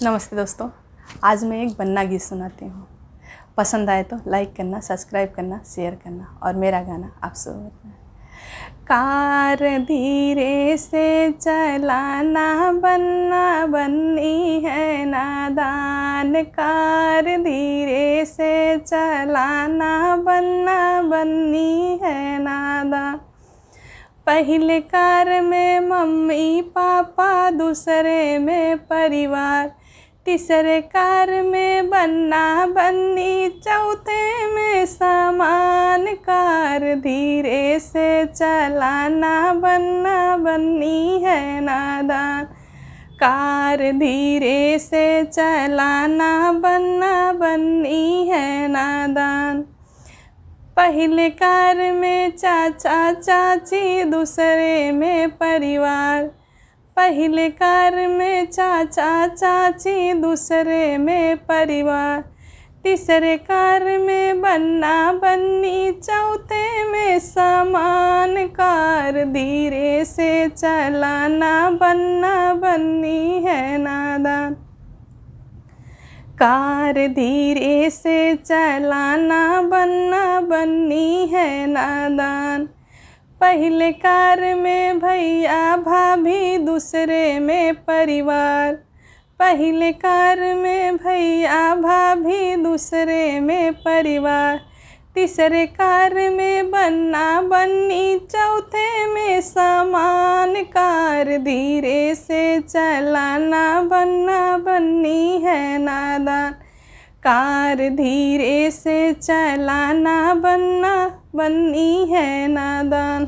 नमस्ते दोस्तों, आज मैं एक बन्ना गीत सुनाती हूँ। पसंद आए तो लाइक करना, सब्सक्राइब करना, शेयर करना और मेरा गाना आप सुनना। कार धीरे से चलाना, बन्ना बन्नी है नादान। कार धीरे से चलाना, बन्ना बन्नी है नादान। पहले कार में मम्मी पापा, दूसरे में परिवार, तीसरे कार में बन्ना बन्नी, चौथे में सामान। कार धीरे से चलाना, बन्ना बन्नी है नादान। कार धीरे से चलाना, बन्ना बन्नी है नादान। पहले कार में चाचा चाची, दूसरे में परिवार। पहले कार में चाचा चाची, दूसरे में परिवार, तीसरे कार में बन्ना बन्नी, चौथे में सामान। कार धीरे से चलाना, बन्ना बन्नी है नादान। कार धीरे से चलाना, बन्ना बन्नी है नादान। पहले कार में भैया भाभी, दूसरे में परिवार। पहले कार में भैया भाभी, दूसरे में परिवार, तीसरे कार में बन्ना बन्नी, चौथे में सामान। कार धीरे से चलाना, बन्ना बन्नी है नादान। कार धीरे से चलाना, बन्ना बन्नी है नादान।